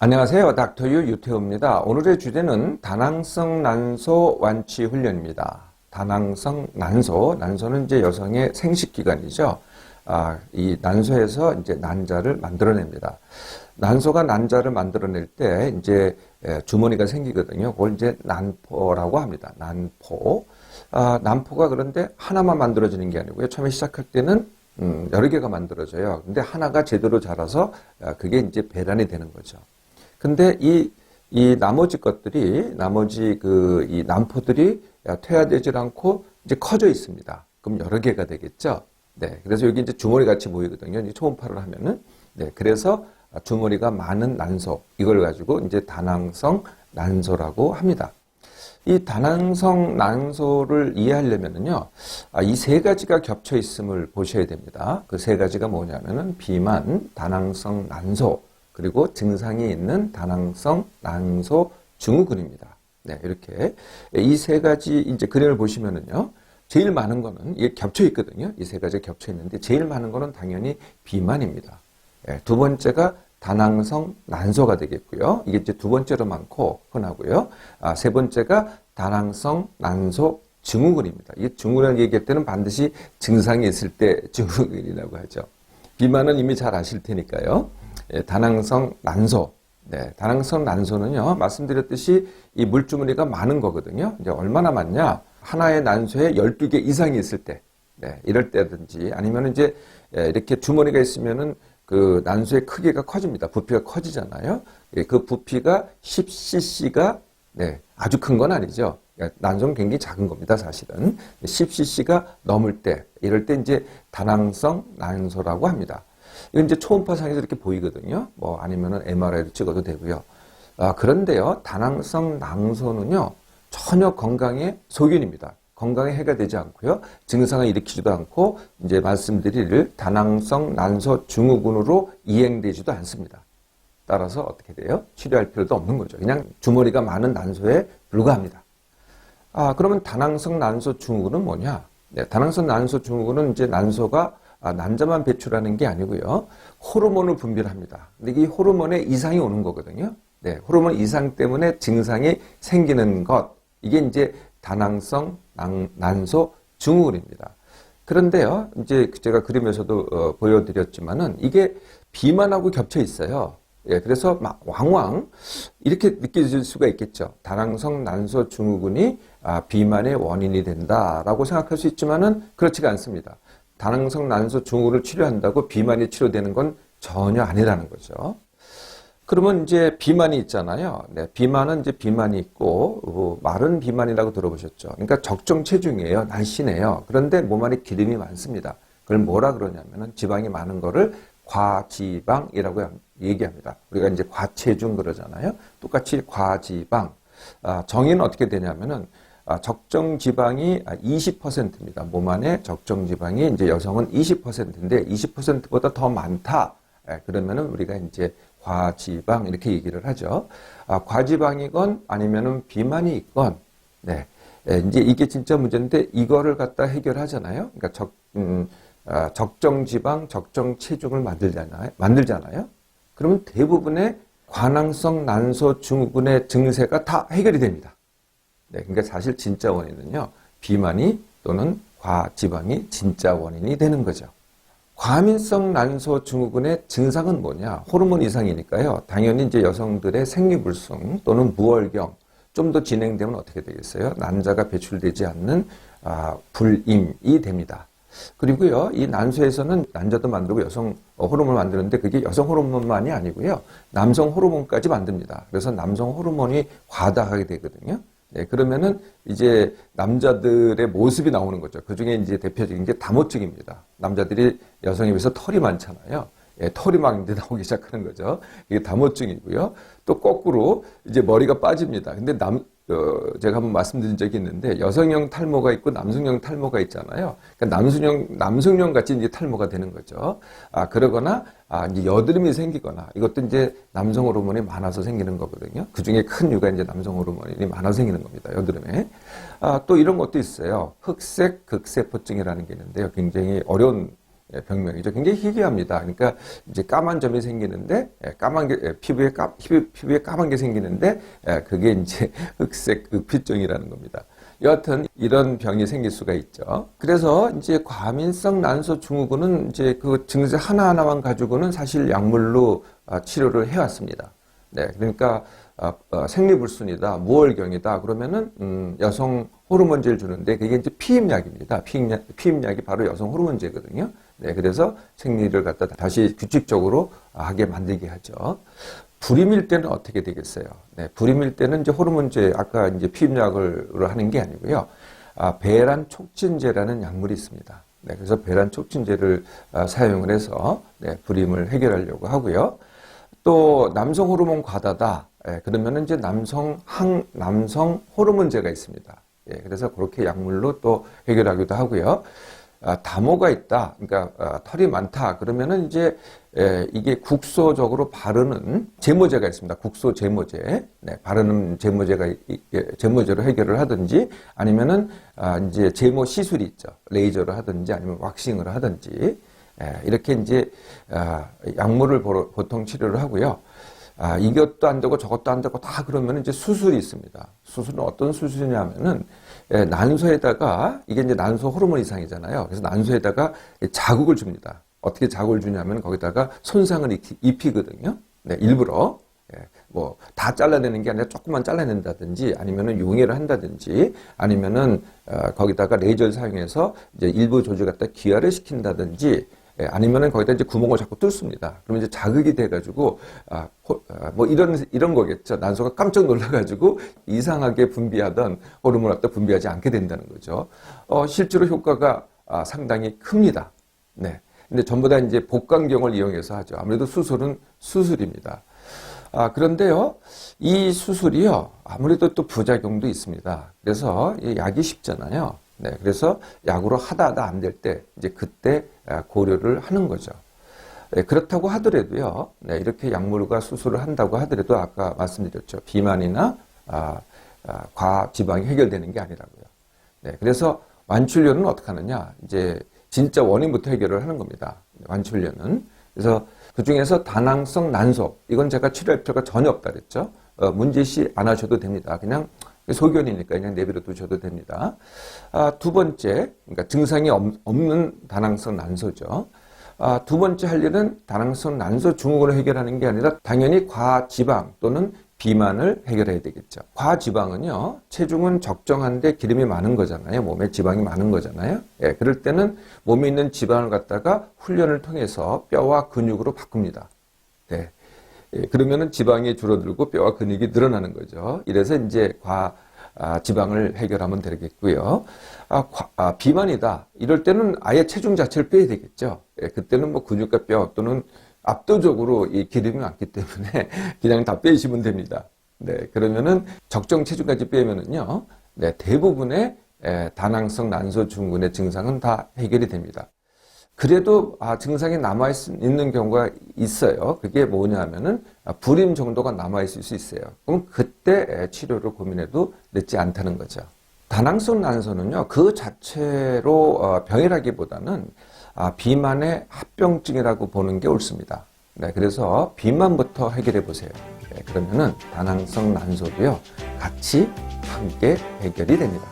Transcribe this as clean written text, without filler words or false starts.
안녕하세요. 닥터유 유태우입니다. 오늘의 주제는 다낭성 난소 완치 훈련입니다. 다낭성 난소, 난소는 이제 여성의 생식기관이죠. 이 난소에서 이제 난자를 만들어냅니다. 난소가 난자를 만들어낼 때 이제 주머니가 생기거든요. 그걸 이제 난포라고 합니다. 난포. 난포가 그런데 하나만 만들어지는 게 아니고요. 처음에 시작할 때는 여러 개가 만들어져요. 근데 하나가 제대로 자라서 그게 이제 배란이 되는 거죠. 근데 이 나머지 것들이, 이 난포들이 퇴화되질 않고 이제 커져 있습니다. 그럼 여러 개가 되겠죠? 네. 그래서 여기 이제 주머니 같이 보이거든요. 이제 초음파를 하면은. 네. 그래서 주머니가 많은 난소, 이걸 가지고 이제 다낭성 난소라고 합니다. 이 다낭성 난소를 이해하려면은요, 이 세 가지가 겹쳐 있음을 보셔야 됩니다. 그 세 가지가 뭐냐면은 비만, 다낭성 난소, 그리고 증상이 있는 다낭성 난소 증후군입니다. 네, 이렇게 이 세 가지 이제 그림을 보시면은요, 제일 많은 거는 이게 겹쳐 있거든요. 이 세 가지가 겹쳐 있는데 제일 많은 거는 당연히 비만입니다. 네, 두 번째가 다낭성 난소가 되겠고요. 이게 이제 두 번째로 많고 흔하고요. 세 번째가 다낭성 난소 증후군입니다. 이 증후군이라는 얘기할 때는 반드시 증상이 있을 때 증후군이라고 하죠. 비만은 이미 잘 아실 테니까요. 다낭성 난소. 네, 다낭성 난소는요, 말씀드렸듯이 이 물주머니가 많은 거거든요. 이제 얼마나 많냐? 하나의 난소에 12개 이상이 있을 때, 네, 이럴 때든지 아니면 이제 이렇게 주머니가 있으면은 그 난소의 크기가 커집니다. 부피가 커지잖아요. 그 부피가 10cc가, 네, 아주 큰 건 아니죠. 난소는 굉장히 작은 겁니다, 사실은. 10cc가 넘을 때, 이럴 때 이제 다낭성 난소라고 합니다. 이건 이제 초음파상에서 이렇게 보이거든요. 뭐 아니면은 MRI를 찍어도 되고요. 그런데요, 다낭성 난소는요, 전혀 건강에 소견입니다. 건강에 해가 되지 않고요, 증상을 일으키지도 않고, 이제 말씀드릴 다낭성 난소 증후군으로 이행되지도 않습니다. 따라서 어떻게 돼요? 치료할 필요도 없는 거죠. 그냥 주머니가 많은 난소에 불과합니다. 그러면 다낭성 난소 증후군은 뭐냐? 네, 다낭성 난소 증후군은 이제 난소가 난자만 배출하는 게 아니고요, 호르몬을 분비합니다. 근데 이 호르몬에 이상이 오는 거거든요. 네, 호르몬 이상 때문에 증상이 생기는 것, 이게 이제 다낭성 난소 증후군입니다. 그런데요, 이제 제가 그림에서도 보여드렸지만은 이게 비만하고 겹쳐 있어요. 예, 그래서 막 왕왕 이렇게 느껴질 수가 있겠죠. 다낭성 난소 증후군이 비만의 원인이 된다라고 생각할 수 있지만은 그렇지가 않습니다. 다낭성 난소 증후군을 치료한다고 비만이 치료되는 건 전혀 아니라는 거죠. 그러면 이제 비만이 있잖아요. 네, 비만은 이제 비만이 있고, 마른 비만이라고 들어보셨죠. 그러니까 적정 체중이에요. 날씬해요. 그런데 몸 안에 기름이 많습니다. 그걸 뭐라 그러냐면은 지방이 많은 거를 과지방이라고 얘기합니다. 우리가 이제 과체중 그러잖아요. 똑같이 과지방. 정의는 어떻게 되냐면은 적정 지방이 20%입니다. 몸 안에 적정 지방이 이제 여성은 20%인데 20%보다 더 많다. 그러면은 우리가 이제 과지방 이렇게 얘기를 하죠. 과지방이건 아니면은 비만이 있건, 네, 이제 이게 진짜 문제인데 이거를 갖다 해결하잖아요. 그러니까 적정 지방, 적정 체중을 만들잖아요. 그러면 대부분의 관항성 난소 증후군의 증세가 다 해결이 됩니다. 네, 그러니까 사실 진짜 원인은요, 비만이 또는 과지방이 진짜 원인이 되는 거죠. 과민성 난소 증후군의 증상은 뭐냐? 호르몬 이상이니까요, 당연히 이제 여성들의 생리불순 또는 무월경, 좀 더 진행되면 어떻게 되겠어요? 난자가 배출되지 않는 불임이 됩니다. 그리고요, 이 난소에서는 난자도 만들고 여성 호르몬을 만드는데 그게 여성 호르몬만이 아니고요, 남성 호르몬까지 만듭니다. 그래서 남성 호르몬이 과다하게 되거든요. 네, 그러면은 이제 남자들의 모습이 나오는 거죠. 그 중에 이제 대표적인 게 다모증입니다. 남자들이 여성에 비해서 털이 많잖아요. 예, 털이 막 이제 나오기 시작하는 거죠. 이게 다모증이고요. 또 거꾸로 이제 머리가 빠집니다. 근데 제가 한번 말씀드린 적이 있는데 여성형 탈모가 있고 남성형 탈모가 있잖아요. 그러니까 남성형 같이 이제 탈모가 되는 거죠. 그러거나 이제 여드름이 생기거나, 이것도 이제 남성 호르몬이 많아서 생기는 거거든요. 그 중에 큰 이유가 이제 남성 호르몬이 많아서 생기는 겁니다. 여드름에. 또 이런 것도 있어요. 흑색 극세포증이라는 게 있는데요. 굉장히 어려운 병명이죠. 굉장히 희귀합니다. 그러니까 이제 까만 점이 생기는데 까만 게 피부에 까만 게 생기는데 그게 이제 흑색 흑피증이라는 겁니다. 여하튼 이런 병이 생길 수가 있죠. 그래서 이제 과민성 난소 증후군은 이제 그 증세 하나하나만 가지고는 사실 약물로 치료를 해왔습니다. 네, 그러니까 생리불순이다, 무월경이다 그러면은 여성 호르몬제를 주는데 그게 이제 피임약입니다. 피임약이 바로 여성 호르몬제거든요. 네, 그래서 생리를 갖다 다시 규칙적으로 하게 만들게 하죠. 불임일 때는 어떻게 되겠어요? 네, 불임일 때는 이제 호르몬제, 아까 이제 피임약을 하는 게 아니고요. 배란 촉진제라는 약물이 있습니다. 네, 그래서 배란 촉진제를 사용을 해서 네, 불임을 해결하려고 하고요. 또 남성 호르몬 과다다. 예, 그러면은 이제 남성 호르몬제가 있습니다. 예, 그래서 그렇게 약물로 또 해결하기도 하고요. 다모가 있다. 그러니까 털이 많다. 그러면은 이제 이게 국소적으로 바르는 제모제가 있습니다. 국소 제모제. 네, 바르는 제모제로 해결을 하든지 아니면은 이제 제모 시술이 있죠. 레이저로 하든지 아니면 왁싱으로 하든지 이렇게 이제 약물을 보통 치료를 하고요. 이것도 안 되고 저것도 안 되고 다 그러면 이제 수술이 있습니다. 수술은 어떤 수술이냐면은 난소에다가 이게 이제 난소 호르몬 이상이잖아요. 그래서 난소에다가 자극을 줍니다. 어떻게 자극을 주냐면 거기다가 손상을 입히거든요. 네, 일부러. 뭐 다 잘라내는 게 아니라 조금만 잘라낸다든지 아니면은 용해를 한다든지 아니면은 거기다가 레이저를 사용해서 이제 일부 조직 갖다 기화를 시킨다든지 아니면은 거기다 이제 구멍을 자꾸 뚫습니다. 그러면 이제 자극이 돼가지고, 뭐 이런 거겠죠. 난소가 깜짝 놀라가지고 이상하게 분비하던 호르몬을 갖다 분비하지 않게 된다는 거죠. 실제로 효과가 상당히 큽니다. 네. 근데 전부 다 이제 복강경을 이용해서 하죠. 아무래도 수술은 수술입니다. 그런데요, 이 수술이요, 아무래도 또 부작용도 있습니다. 그래서 이 약이 쉽잖아요. 네, 그래서 약으로 하다가 안 될 때, 이제 그때 고려를 하는 거죠. 네, 그렇다고 하더라도요, 네, 이렇게 약물과 수술을 한다고 하더라도 아까 말씀드렸죠. 비만이나, 과지방이 해결되는 게 아니라고요. 네, 그래서 완치훈련은 어떻게 하느냐, 이제 진짜 원인부터 해결을 하는 겁니다. 완치훈련은. 그래서 그 중에서 다낭성 난소, 이건 제가 치료할 필요가 전혀 없다 그랬죠. 문제시 안 하셔도 됩니다. 그냥 소견이니까 그냥 내버려 두셔도 됩니다. 두 번째, 그러니까 증상이 없는 다낭성 난소죠. 두 번째 할 일은 다낭성 난소 증후군을 해결하는 게 아니라 당연히 과지방 또는 비만을 해결해야 되겠죠. 과지방은요, 체중은 적정한데 기름이 많은 거잖아요. 몸에 지방이 많은 거잖아요. 예, 그럴 때는 몸에 있는 지방을 갖다가 훈련을 통해서 뼈와 근육으로 바꿉니다. 네. 예, 그러면은 지방이 줄어들고 뼈와 근육이 늘어나는 거죠. 이래서 이제 지방을 해결하면 되겠고요. 비만이다. 이럴 때는 아예 체중 자체를 빼야 되겠죠. 예, 그때는 뭐 근육과 뼈 또는 압도적으로 이 기름이 많기 때문에 그냥 다 빼시면 됩니다. 네, 그러면은 적정 체중까지 빼면은요, 네, 대부분의 다낭성 난소 증후군의 증상은 다 해결이 됩니다. 그래도 증상이 남아있는 경우가 있어요. 그게 뭐냐면은 불임 정도가 남아있을 수 있어요. 그럼 그때 치료를 고민해도 늦지 않다는 거죠. 다낭성 난소는요, 그 자체로 병이라기보다는 비만의 합병증이라고 보는 게 옳습니다. 네, 그래서 비만부터 해결해 보세요. 네, 그러면은 다낭성 난소도요, 같이 함께 해결이 됩니다.